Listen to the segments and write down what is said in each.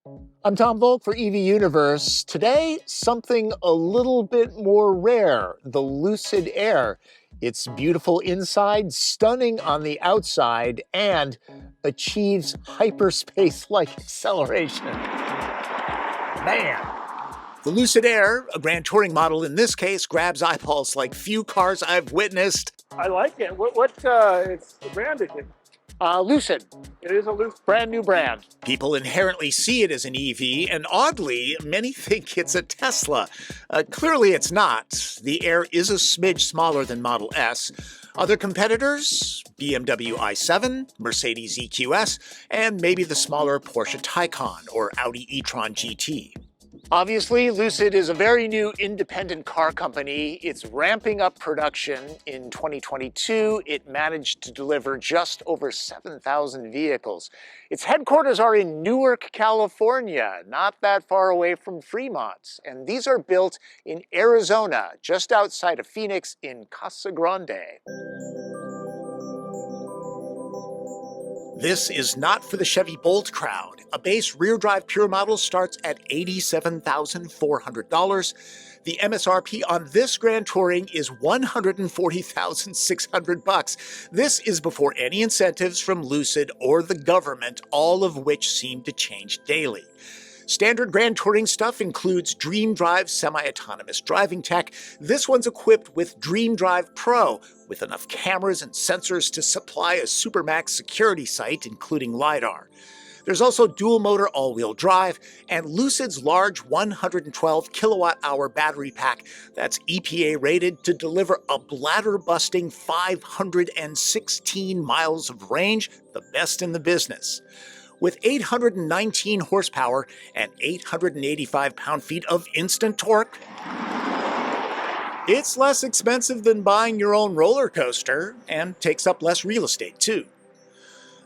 I'm Tom Voelk for EV Universe. Today, something a little bit more rare, the Lucid Air. It's beautiful inside, stunning on the outside, and achieves hyperspace-like acceleration. Man. The Lucid Air, a Grand Touring model in this case, grabs eyeballs like few cars I've witnessed. I like it. It's the brand again? Lucid. It is a Lucid. Brand new brand. People inherently see it as an EV, and oddly, many think it's a Tesla. Clearly it's not. The Air is a smidge smaller than Model S. Other competitors? BMW i7, Mercedes EQS, and maybe the smaller Porsche Taycan or Audi e-tron GT. Obviously, Lucid is a very new independent car company. It's ramping up production. In 2022, it managed to deliver just over 7,000 vehicles. Its headquarters are in Newark, California, not that far away from Fremont. And these are built in Arizona, just outside of Phoenix in Casa Grande. This is not for the Chevy Bolt crowd. A base rear-drive pure model starts at $87,400. The MSRP on this Grand Touring is $140,600. This is before any incentives from Lucid or the government, all of which seem to change daily. Standard Grand Touring stuff includes Dream Drive semi-autonomous driving tech. This one's equipped with Dream Drive Pro, with enough cameras and sensors to supply a Supermax security site, including LiDAR. There's also dual-motor all-wheel drive, and Lucid's large 112 kilowatt-hour battery pack that's EPA-rated to deliver a bladder-busting 516 miles of range, the best in the business. With 819 horsepower and 885 pound-feet of instant torque, it's less expensive than buying your own roller coaster and takes up less real estate, too.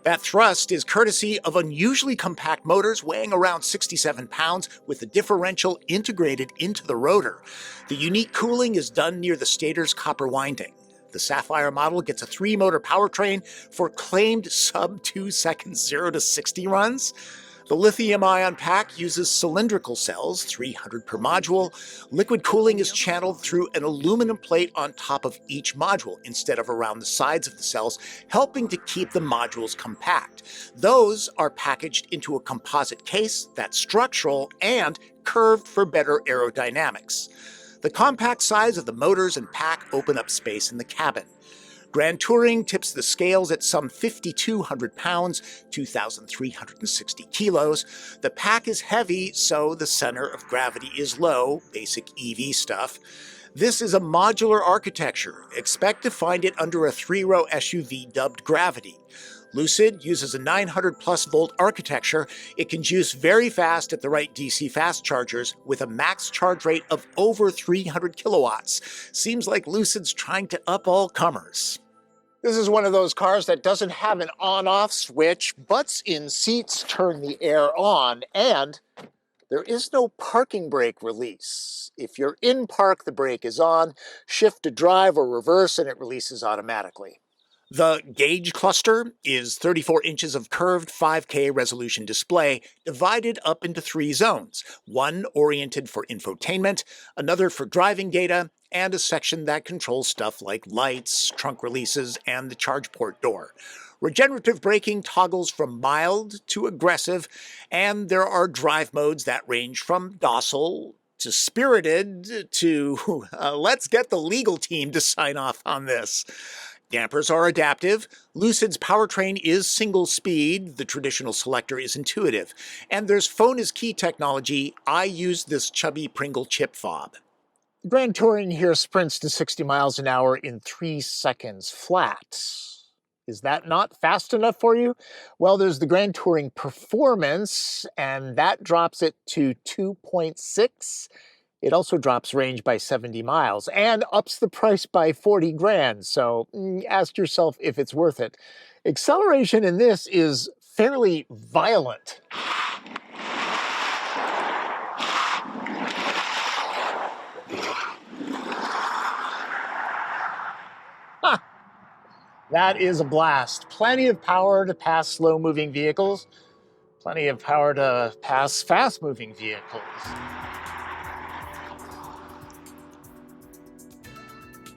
That thrust is courtesy of unusually compact motors weighing around 67 pounds with the differential integrated into the rotor. The unique cooling is done near the stator's copper winding. The Sapphire model gets a 3-motor powertrain for claimed sub-2 seconds 0 to 60 runs. The lithium-ion pack uses cylindrical cells, 300 per module. Liquid cooling is channeled through an aluminum plate on top of each module instead of around the sides of the cells, helping to keep the modules compact. Those are packaged into a composite case that's structural and curved for better aerodynamics. The compact size of the motors and pack open up space in the cabin. Grand Touring tips the scales at some 5,200 pounds, 2,360 kilos. The pack is heavy, so the center of gravity is low, basic EV stuff. This is a modular architecture. Expect to find it under a 3-row SUV dubbed Gravity. Lucid uses a 900-plus volt architecture. It can juice very fast at the right DC fast chargers with a max charge rate of over 300 kilowatts. Seems like Lucid's trying to up all comers. This is one of those cars that doesn't have an on-off switch. Butts in seats turn the Air on, and there is no parking brake release. If you're in park, the brake is on. Shift to drive or reverse, and it releases automatically. The gauge cluster is 34 inches of curved 5K resolution display divided up into 3 zones, one oriented for infotainment, another for driving data, and a section that controls stuff like lights, trunk releases, and the charge port door. Regenerative braking toggles from mild to aggressive, and there are drive modes that range from docile to spirited to let's get the legal team to sign off on this. Dampers are adaptive. Lucid's powertrain is single speed. The traditional selector is intuitive. And there's phone is key technology. I use this chubby Pringle chip fob. Grand Touring here sprints to 60 miles an hour in 3 seconds flat. Is that not fast enough for you? Well, there's the Grand Touring Performance, and that drops it to 2.6. It also drops range by 70 miles and ups the price by 40 grand, so ask yourself if it's worth it. Acceleration in this is fairly violent. That is a blast. Plenty of power to pass slow-moving vehicles. Plenty of power to pass fast-moving vehicles.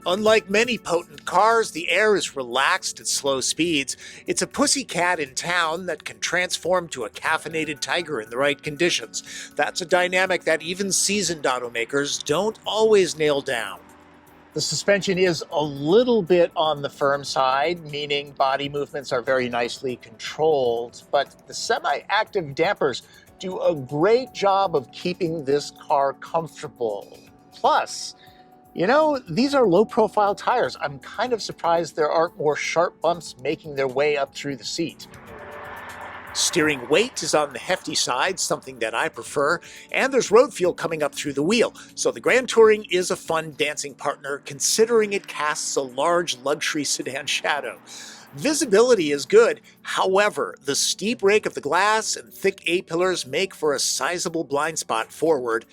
Unlike many potent cars, the Air is relaxed at slow speeds. It's a pussycat in town that can transform to a caffeinated tiger in the right conditions. That's a dynamic that even seasoned automakers don't always nail down. The suspension is a little bit on the firm side, meaning body movements are very nicely controlled, but the semi-active dampers do a great job of keeping this car comfortable. Plus, these are low-profile tires. I'm kind of surprised there aren't more sharp bumps making their way up through the seat. Steering weight is on the hefty side, something that I prefer, and there's road feel coming up through the wheel, so the Grand Touring is a fun dancing partner considering it casts a large luxury sedan shadow. Visibility is good, however, the steep rake of the glass and thick A-pillars make for a sizable blind spot forward.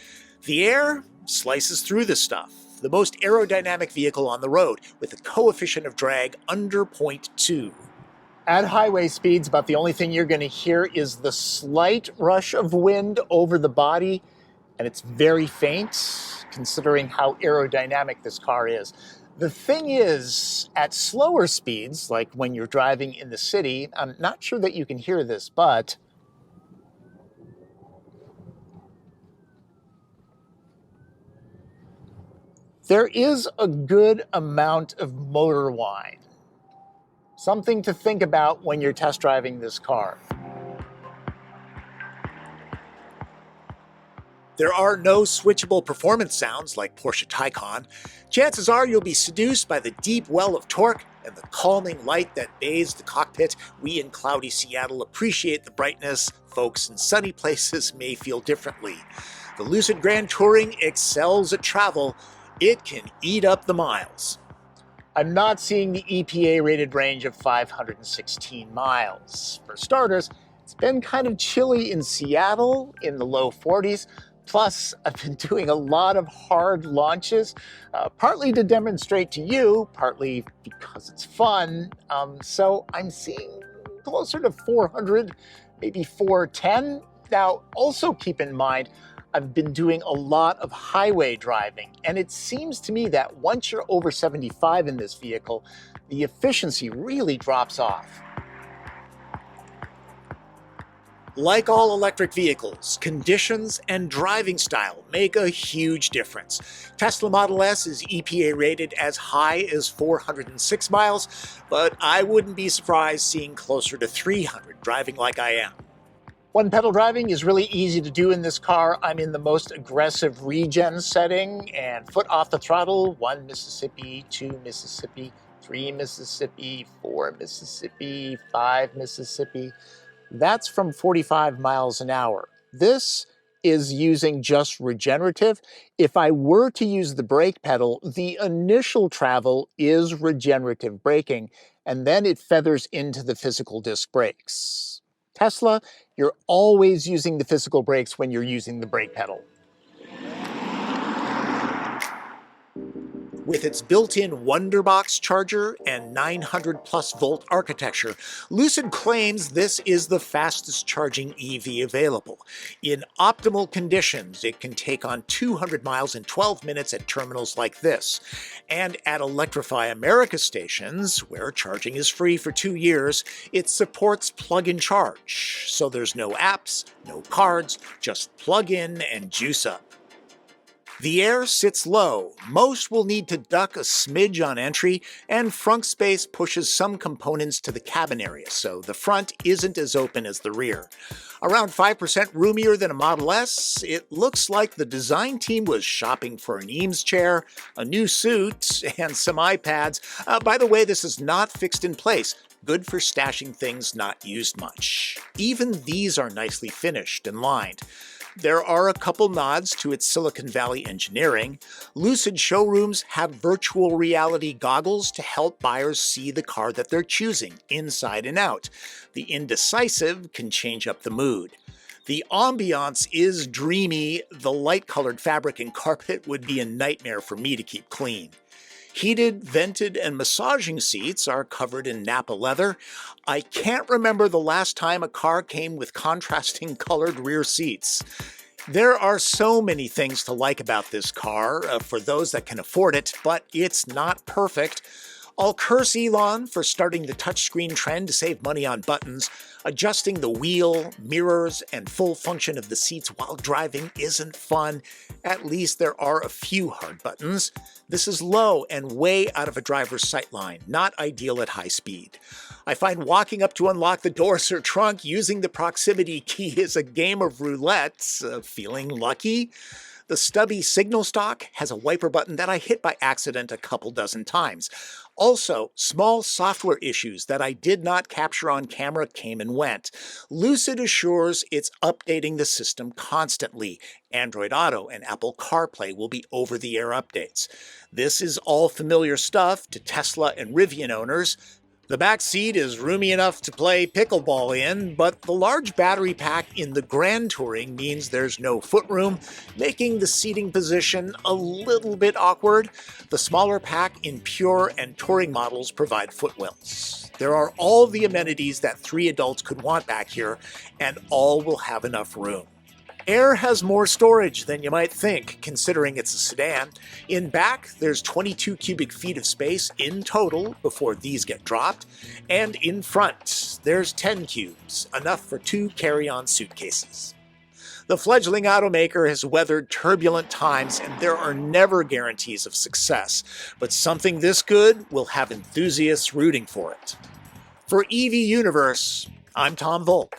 The Air slices through this stuff. The most aerodynamic vehicle on the road, with a coefficient of drag under 0.2. At highway speeds, about the only thing you're going to hear is the slight rush of wind over the body, and it's very faint, considering how aerodynamic this car is. The thing is, at slower speeds, like when you're driving in the city, I'm not sure that you can hear this, but there is a good amount of motor whine. Something to think about when you're test driving this car. There are no switchable performance sounds like Porsche Taycan. Chances are you'll be seduced by the deep well of torque and the calming light that bathes the cockpit. We in cloudy Seattle appreciate the brightness. Folks in sunny places may feel differently. The Lucid Grand Touring excels at travel. It can eat up the miles. I'm not seeing the EPA-rated range of 516 miles. For starters, it's been kind of chilly in Seattle in the low 40s. Plus, I've been doing a lot of hard launches, partly to demonstrate to you, partly because it's fun. So I'm seeing closer to 400, maybe 410. Now, also keep in mind, I've been doing a lot of highway driving, and it seems to me that once you're over 75 in this vehicle, the efficiency really drops off. Like all electric vehicles, conditions and driving style make a huge difference. Tesla Model S is EPA rated as high as 406 miles, but I wouldn't be surprised seeing closer to 300 driving like I am. One-pedal driving is really easy to do in this car. I'm in the most aggressive regen setting, and foot off the throttle, 1 Mississippi, 2 Mississippi, 3 Mississippi, 4 Mississippi, 5 Mississippi. That's from 45 miles an hour. This is using just regenerative. If I were to use the brake pedal, the initial travel is regenerative braking, and then it feathers into the physical disc brakes. Tesla, you're always using the physical brakes when you're using the brake pedal. With its built-in Wonderbox charger and 900+ volt architecture, Lucid claims this is the fastest charging EV available. In optimal conditions, it can take on 200 miles in 12 minutes at terminals like this. And at Electrify America stations, where charging is free for 2 years, it supports plug-in charge. So there's no apps, no cards, just plug in and juice up. The Air sits low. Most will need to duck a smidge on entry, and front space pushes some components to the cabin area, so the front isn't as open as the rear. Around 5% roomier than a Model S, it looks like the design team was shopping for an Eames chair, a new suit, and some iPads. By the way, this is not fixed in place. Good for stashing things not used much. Even these are nicely finished and lined. There are a couple nods to its Silicon Valley engineering. Lucid showrooms have virtual reality goggles to help buyers see the car that they're choosing, inside and out. The indecisive can change up the mood. The ambiance is dreamy. The light-colored fabric and carpet would be a nightmare for me to keep clean. Heated, vented, and massaging seats are covered in Napa leather. I can't remember the last time a car came with contrasting colored rear seats. There are so many things to like about this car for those that can afford it, but it's not perfect. I'll curse Elon for starting the touchscreen trend to save money on buttons. Adjusting the wheel, mirrors, and full function of the seats while driving isn't fun. At least there are a few hard buttons. This is low and way out of a driver's sightline, not ideal at high speed. I find walking up to unlock the doors or trunk using the proximity key is a game of roulette. Feeling lucky? The stubby signal stock has a wiper button that I hit by accident a couple dozen times. Also, small software issues that I did not capture on camera came and went. Lucid assures it's updating the system constantly. Android Auto and Apple CarPlay will be over-the-air updates. This is all familiar stuff to Tesla and Rivian owners. The back seat is roomy enough to play pickleball in, but the large battery pack in the Grand Touring means there's no footroom, making the seating position a little bit awkward. The smaller pack in Pure and Touring models provide footwells. There are all the amenities that 3 adults could want back here, and all will have enough room. Air has more storage than you might think, considering it's a sedan. In back, there's 22 cubic feet of space in total before these get dropped. And in front, there's 10 cubes, enough for 2 carry-on suitcases. The fledgling automaker has weathered turbulent times, and there are never guarantees of success. But something this good will have enthusiasts rooting for it. For EV Universe, I'm Tom Voelk.